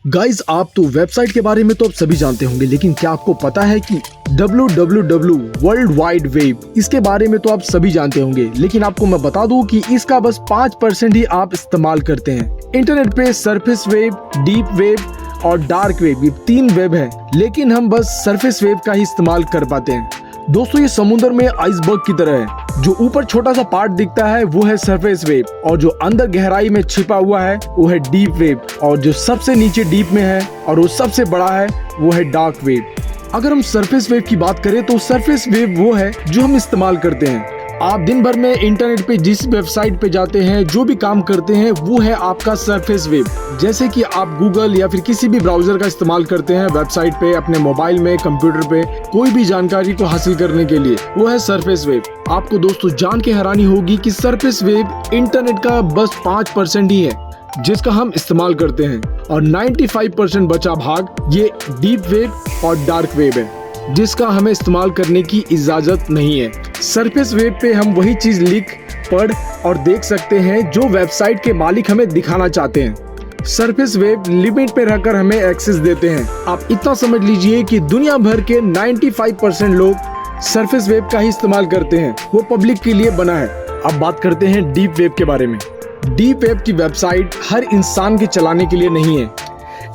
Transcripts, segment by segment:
Guys आप तो website के बारे में तो आप सभी जानते होंगे, लेकिन क्या आपको पता है कि www वर्ल्ड वाइड वेब इसके बारे में तो आप सभी जानते होंगे, लेकिन आपको मैं बता दूं कि इसका बस 5% ही आप इस्तेमाल करते हैं। इंटरनेट पे सरफेस वेब, डीप वेब और डार्क वेब, ये 3 वेब है, लेकिन हम बस सरफेस वेब का ही इस्तेमाल कर पाते हैं। दोस्तों, ये समुद्र में आइसबर्ग की तरह है। जो ऊपर छोटा सा पार्ट दिखता है वो है सरफेस वेब, और जो अंदर गहराई में छिपा हुआ है वो है डीप वेब, और जो सबसे नीचे डीप में है और वो सबसे बड़ा है वो है डार्क वेब। अगर हम सरफेस वेब की बात करें तो सरफेस वेब वो है जो हम इस्तेमाल करते हैं। आप दिन भर में इंटरनेट पे जिस वेबसाइट पे जाते हैं, जो भी काम करते हैं, वो है आपका सरफेस वेब। जैसे कि आप गूगल या फिर किसी भी ब्राउजर का इस्तेमाल करते हैं वेबसाइट पे, अपने मोबाइल में, कंप्यूटर पे कोई भी जानकारी को हासिल करने के लिए, वो है सरफेस वेब। आपको दोस्तों जान के हैरानी होगी कि सरफेस वेब इंटरनेट का बस 5% ही है जिसका हम इस्तेमाल करते हैं, और 95% बचा भाग ये डीप वेब और डार्क वेब है जिसका हमें इस्तेमाल करने की इजाजत नहीं है। सरफेस वेब पे हम वही चीज लिख, पढ़ और देख सकते हैं जो वेबसाइट के मालिक हमें दिखाना चाहते हैं। सरफेस वेब लिमिट पे रहकर हमें एक्सेस देते हैं। आप इतना समझ लीजिए कि दुनिया भर के 95% लोग सरफेस वेब का ही इस्तेमाल करते हैं, वो पब्लिक के लिए बना है। अब बात करते हैं डीप वेब के बारे में। डीप वेब की वेबसाइट हर इंसान के चलाने के लिए नहीं है।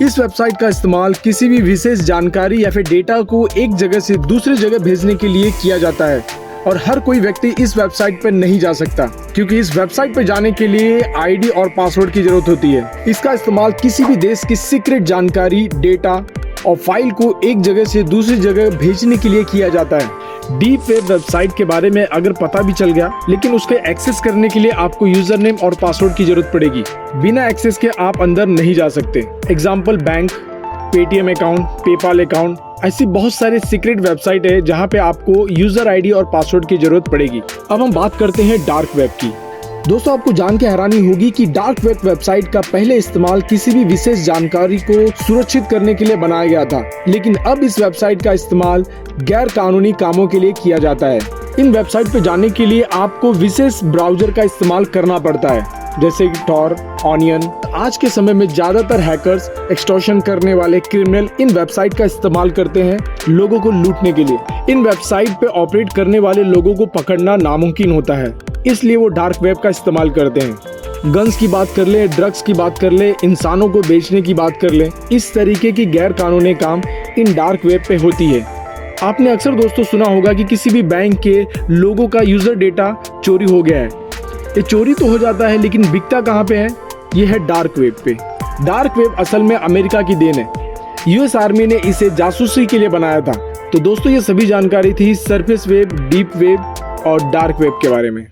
इस वेबसाइट का इस्तेमाल किसी भी विशेष जानकारी या फिर डेटा को एक जगह से दूसरी जगह भेजने के लिए किया जाता है, और हर कोई व्यक्ति इस वेबसाइट पर नहीं जा सकता, क्योंकि इस वेबसाइट पर जाने के लिए आईडी और पासवर्ड की जरूरत होती है। इसका इस्तेमाल किसी भी देश की सीक्रेट जानकारी, डेटा और फाइल को एक जगह से दूसरी जगह भेजने के लिए किया जाता है। डीप वेब वेबसाइट के बारे में अगर पता भी चल गया, लेकिन उसके एक्सेस करने के लिए आपको यूजर नेम और पासवर्ड की जरूरत पड़ेगी। बिना एक्सेस के आप अंदर नहीं जा सकते। Example bank, Paytm account, PayPal account, ऐसी बहुत सारे सीक्रेट वेबसाइट है जहां पे आपको यूजर आईडी और पासवर्ड की जरूरत पड़ेगी। अब हम बात करते हैं डार्क वेब की। दोस्तों, आपको जान के हैरानी होगी कि डार्क वेब वेबसाइट का पहले इस्तेमाल किसी भी विशेष जानकारी को सुरक्षित करने के लिए बनाया गया था, लेकिन अब इस वेबसाइट का इस्तेमाल गैर कानूनी कामों के लिए किया जाता है। इन वेबसाइट पे जाने के लिए आपको विशेष ब्राउजर का इस्तेमाल करना पड़ता है, जैसे कि टॉर, ऑनियन। आज के समय में ज्यादातर हैकर्स, एक्सटॉर्शन करने वाले क्रिमिनल इन वेबसाइट का इस्तेमाल करते हैं लोगों को लूटने के लिए। इन वेबसाइट पे ऑपरेट करने वाले लोगों को पकड़ना नामुमकिन होता है, इसलिए वो डार्क वेब का इस्तेमाल करते हैं। गन्स की बात कर ले, ड्रग्स की बात कर ले, इंसानों को बेचने की बात कर ले, इस तरीके की गैर कानूनी काम इन डार्क वेब पे होती है। आपने अक्सर दोस्तों सुना होगा कि किसी भी बैंक के लोगों का यूजर डेटा चोरी हो गया है। ये चोरी तो हो जाता है, लेकिन बिकता कहाँ पे है? ये है डार्क वेब पे। डार्क वेब असल में अमेरिका की देन है। यूएस आर्मी ने इसे जासूसी के लिए बनाया था। तो दोस्तों, ये सभी जानकारी थी सरफेस वेब, डीप वेब और डार्क वेब के बारे में।